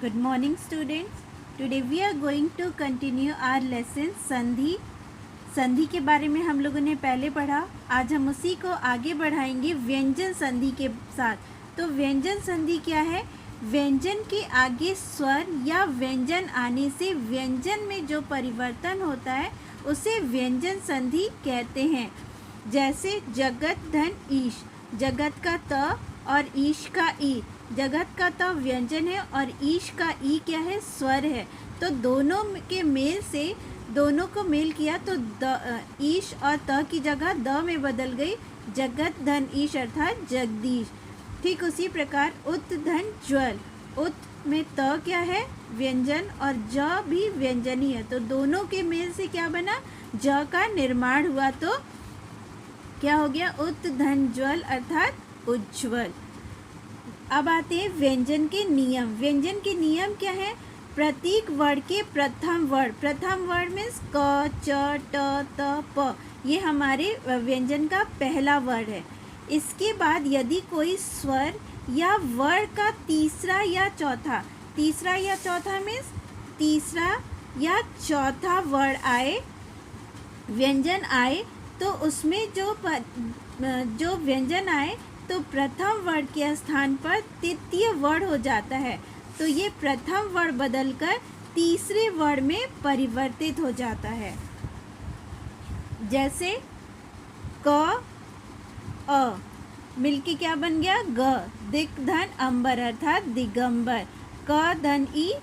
Good morning students. Today we are going to continue our lesson संधि. संधि के बारे में हम लोगों ने पहले पढ़ा. आज हम उसी को आगे बढ़ाएंगे व्यंजन संधि के साथ. तो व्यंजन संधि क्या है? व्यंजन के आगे स्वर या व्यंजन आने से व्यंजन में जो परिवर्तन होता है उसे व्यंजन संधि कहते हैं. जैसे जगत धन ईश, जगत का त और ईश का ई. जगत का त व्यंजन है और ईश का ई क्या है? स्वर है. तो दोनों के मेल से दोनों को मेल किया तो ईश और त की जगह द में बदल गई. जगत धन ईश अर्थात जगदीश. ठीक उसी प्रकार उत धन ज्वल. उत में त क्या है? व्यंजन और ज भी व्यंजन ही है. तो दोनों के मेल से क्या बना? ज का निर्माण हुआ. तो क्या हो गया? उत धन ज्वल अर्थात उज्ज्वल. अब आते हैं व्यंजन के नियम. व्यंजन के नियम क्या है? प्रत्येक वर्ण के प्रथम वर्ण मीन्स क, च, ट, त, प. ये हमारे व्यंजन का पहला वर्ण है. इसके बाद यदि कोई स्वर या वर्ण का तीसरा या चौथा मीन्स तीसरा या चौथा वर्ण आए, व्यंजन आए, तो उसमें जो व्यंजन आए तो प्रथम वर्ण के स्थान पर तृतीय वर्ण हो जाता है. तो ये प्रथम वर्ण बदलकर तीसरे वर्ण में परिवर्तित हो जाता है. जैसे क अ मिलके क्या बन गया? ग. दिक धन अंबर अर्थात दिगंबर. क धन ई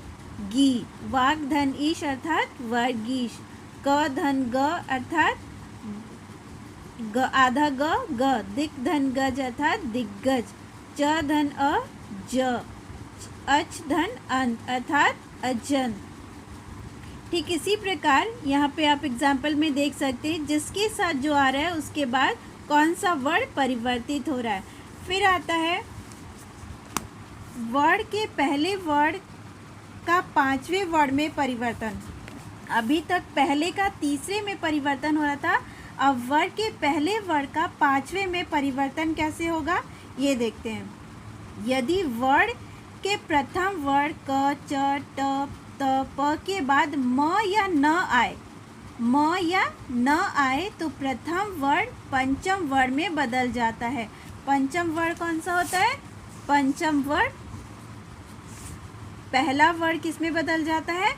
गी. वाग धन ईश अर्थात वर्गीश. क धन ग अर्थात आधा ग. दिक धन गज अर्थात दिग्गज. च धन अ ज. अच धन अंत अर्थात अजंत. ठीक इसी प्रकार यहाँ पे आप एग्जाम्पल में देख सकते हैं जिसके साथ जो आ रहा है उसके बाद कौन सा वर्ण परिवर्तित हो रहा है. फिर आता है वर्ण के पहले वर्ण का पांचवें वर्ण में परिवर्तन. अभी तक पहले का तीसरे में परिवर्तन हो रहा था. अब वर्ण के पहले वर्ण का पांचवें में परिवर्तन कैसे होगा ये देखते हैं. यदि वर्ण के प्रथम वर्ण क, च, ट, त, प के बाद म या न आए तो प्रथम वर्ण पंचम वर्ण में बदल जाता है. पंचम वर्ण कौन सा होता है? पंचम वर्ण पहला वर्ण किस में बदल जाता है?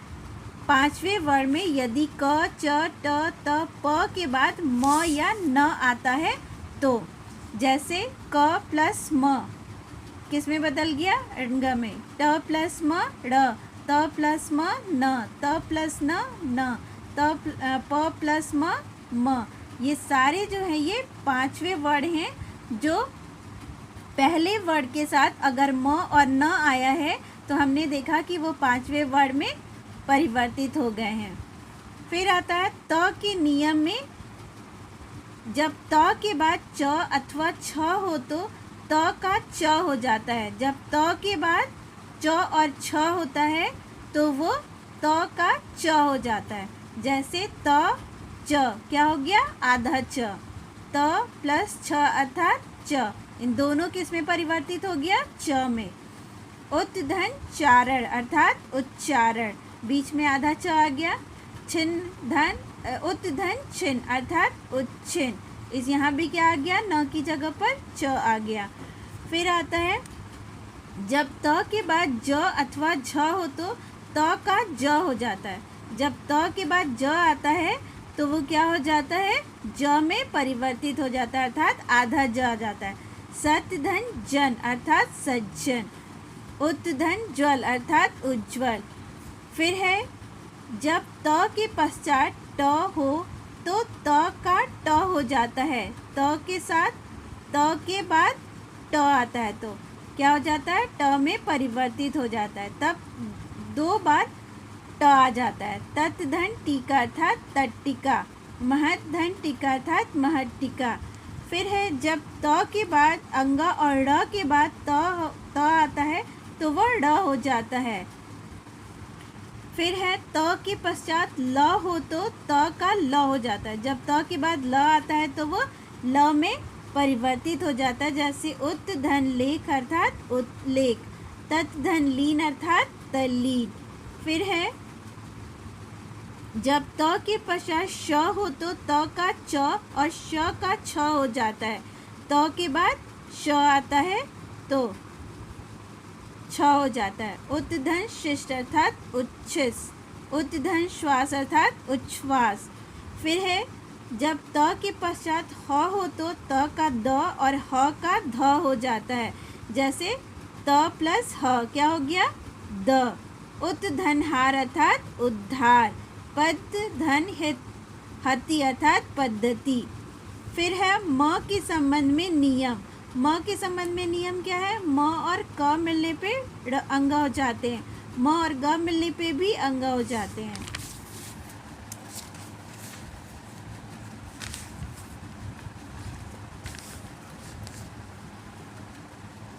पांचवें वर्ण में. यदि क, च, ट, त, प के बाद म या न आता है तो जैसे क प्लस म किस में बदल गया? ङ में. ट प्लस म ड़. त प्लस म न. त प्लस न. प प्लस म. ये सारे जो हैं ये पांचवें वर्ण हैं जो पहले वर्ण के साथ अगर म और न आया है तो हमने देखा कि वो पांचवें वर्ण में परिवर्तित हो गए हैं. फिर आता है त के नियम में. जब त के बाद च अथवा छ हो तो त का च हो जाता है. जब त के बाद च और छ होता है तो वो त का च हो जाता है. जैसे त च क्या हो गया? आधा च. त प्लस छ अर्थात च. इन दोनों किस में परिवर्तित हो गया? च में. उत धन चारण अर्थात उच्चारण. बीच में आधा च आ गया. छिन्न धन उत धन छिन्न अर्थात उच्चिन्न. इस यहाँ भी क्या आ गया? न की जगह पर च आ गया. फिर आता है जब त के बाद ज अथवा झ हो तो त का ज हो जाता है. जब त के बाद ज आता है तो वो क्या हो जाता है? ज में परिवर्तित हो जाता है अर्थात आधा ज आ जाता है. सत धन जन अर्थात सज्जन. उत धन ज्वल अर्थात उज्ज्वल. फिर है जब त के पश्चात ट हो तो त का ट हो जाता है. त के साथ त के बाद ट आता है तो क्या हो जाता है? ट में परिवर्तित हो जाता है. तब दो बार ट आ जाता है. तत् धन टीका अर्थात तट्टिका. महत धन टीका अर्थात महट्टिका. फिर है जब त के बाद अंगा और ड़ के बाद त आता है तो वह ड़ हो जाता है. फिर है त के पश्चात ल हो तो त का ल हो जाता है. जब त के बाद ल आता है तो वो ल में परिवर्तित हो जाता है. जैसे उत धन लेख अर्थात उत्लेख. तत् धन लीन अर्थात तल्लीन। फिर है जब त के पश्चात श हो तो त का च और श का छ हो जाता है। त के बाद श आता है तो छ हो जाता है। उत्धन शिष्ट अर्थात उच्छिष्ट, उत्धन श्वास अर्थात उच्छ्वास। फिर है जब त के पश्चात ह हो तो त का द और ह का ध हो जाता है। जैसे त प्लस ह क्या हो गया द। उत्धनहार अर्थात उद्धार, पद धन हति अर्थात पद्धति। फिर है म के संबंध में नियम। म के संबंध में नियम क्या है, म और क मिलने पे अंग हो जाते हैं, म और ग मिलने पे भी अंग हो जाते हैं।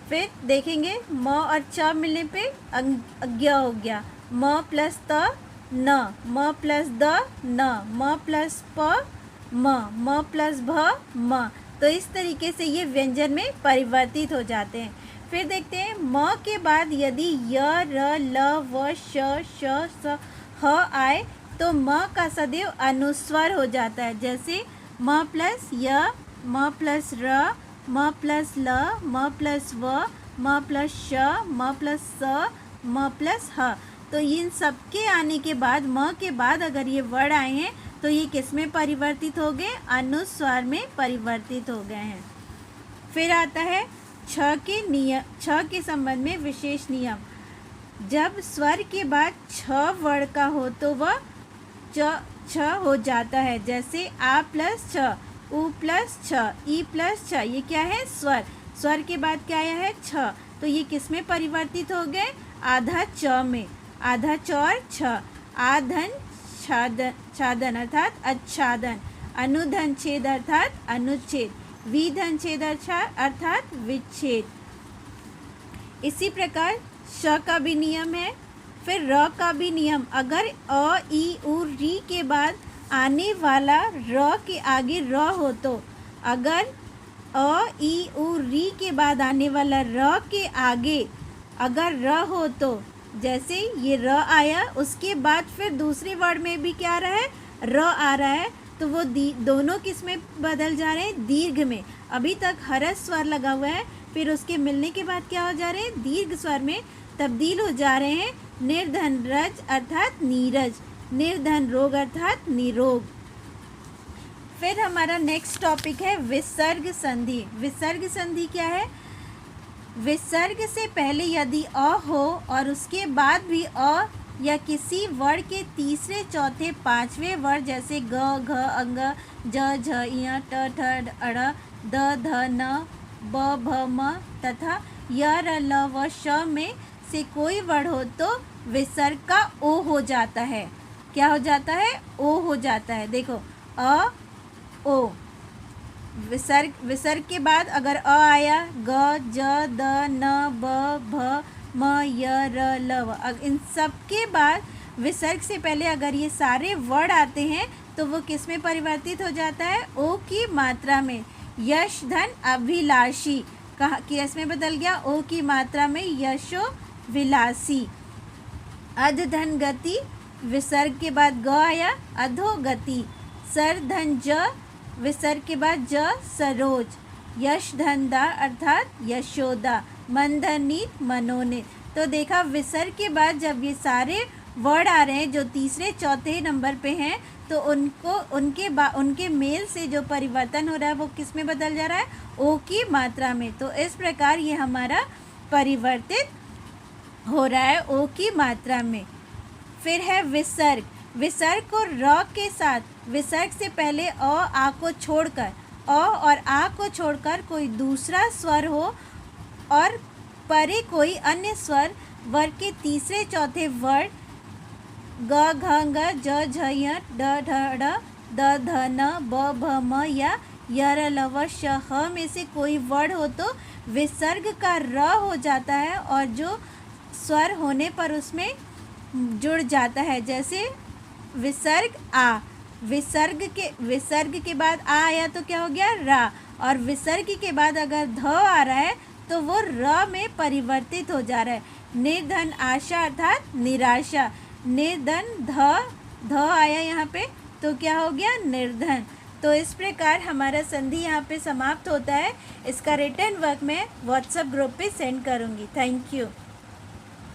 फिर देखेंगे म और च मिलने पे अज्ञ हो गया। म प्लस त न, म प्लस द न, म प्लस प म प्लस भ म। तो इस तरीके से ये व्यंजन में परिवर्तित हो जाते हैं। फिर देखते हैं म के बाद यदि य र ल व श स ह आए तो म का सदैव अनुस्वर हो जाता है। जैसे म प्लस य, म प्लस र, म प्लस ल, म प्लस व, म प्लस श, म प्लस स, म प्लस ह। तो इन सब के आने के बाद म के बाद अगर ये वर्ड आए हैं तो ये किस में परिवर्तित हो गए, अनुस्वार में परिवर्तित हो गए हैं। फिर आता है छ के संबंध में विशेष नियम। जब स्वर के बाद छ वर्ड का हो तो वह छ हो जाता है। जैसे आ प्लस छ, उ प्लस छ, ई प्लस छ, ये क्या है स्वर। स्वर के बाद क्या आया है छ, तो ये किस में परिवर्तित हो गए, आधा च में। आधा च और छ। आधन छादन अर्थात आच्छादन, अनुधन छेद अर्थात अनुच्छेद, विधन छेद अर्थात विच्छेद। इसी प्रकार श का भी नियम है। फिर र का भी नियम। अगर अ ई उ री के बाद आने वाला र के आगे र हो तो, अगर अ ई उ री के बाद आने वाला र के आगे अगर र हो तो, जैसे ये र आया उसके बाद फिर दूसरे वर्ड में भी क्या आ रहा है, र आ रहा है, तो वो दोनों किस में बदल जा रहे हैं, दीर्घ में। अभी तक हरस स्वर लगा हुआ है, फिर उसके मिलने के बाद क्या हो जा रहे हैं, दीर्घ स्वर में तब्दील हो जा रहे हैं। निर्धन रज अर्थात नीरज, निर्धन रोग अर्थात निरोग। फिर हमारा नेक्स्ट टॉपिक है विसर्ग संधि। विसर्ग संधि क्या है, विसर्ग से पहले यदि अ हो और उसके बाद भी अ या किसी वर्ण के तीसरे चौथे पांचवें वर्ण जैसे ग घ अंग ज झ य ट ठ अड़ द ध न ब भ म तथा य र ल व श में से कोई वर्ण हो तो विसर्ग का ओ हो जाता है। क्या हो जाता है, ओ हो जाता है। देखो अ ओ, विसर्ग के बाद अगर अ आया, ग ज द न ब भ म य र ल व, इन सब के बाद विसर्ग से पहले अगर ये सारे वर्ड आते हैं तो वो किस में परिवर्तित हो जाता है, ओ की मात्रा में। यश धन अभिलाषी कहा किस में बदल गया, ओ की मात्रा में यशो विलासी। अध धन गति, विसर्ग के बाद ग आया, अधोगति। सर धन ज, विसर्ग के बाद ज सरोज। यश धनदा अर्थात यशोदा। मन धन नीत मनोनीत। तो देखा विसर्ग के बाद जब ये सारे वर्ड आ रहे हैं जो तीसरे चौथे नंबर पे हैं तो उनको उनके मेल से जो परिवर्तन हो रहा है वो किस में बदल जा रहा है, ओ की मात्रा में। तो इस प्रकार ये हमारा परिवर्तित हो रहा है ओ की मात्रा में। फिर है विसर्ग। विसर्ग को र के साथ, विसर्ग से पहले अ आ को छोड़कर, अ और आ को छोड़कर कोई दूसरा स्वर हो और परे कोई अन्य स्वर वर्ग के तीसरे चौथे वर्ड ग घ ग ज झ य ड ढ ड़ द ध न ब भ म या य र ल व श ह में से कोई वर्ड हो तो विसर्ग का र हो जाता है और जो स्वर होने पर उसमें जुड़ जाता है। जैसे विसर्ग आ, विसर्ग के बाद आ आया तो क्या हो गया रा, और विसर्ग के बाद अगर ध आ रहा है तो वो र में परिवर्तित हो जा रहा है। निर्धन आशा अर्थात निराशा। निर्धन ध आया यहाँ पे तो क्या हो गया निर्धन। तो इस प्रकार हमारा संधि यहाँ पे समाप्त होता है। इसका रिटर्न वर्क मैं व्हाट्सएप ग्रुप पे सेंड करूँगी। Thank you.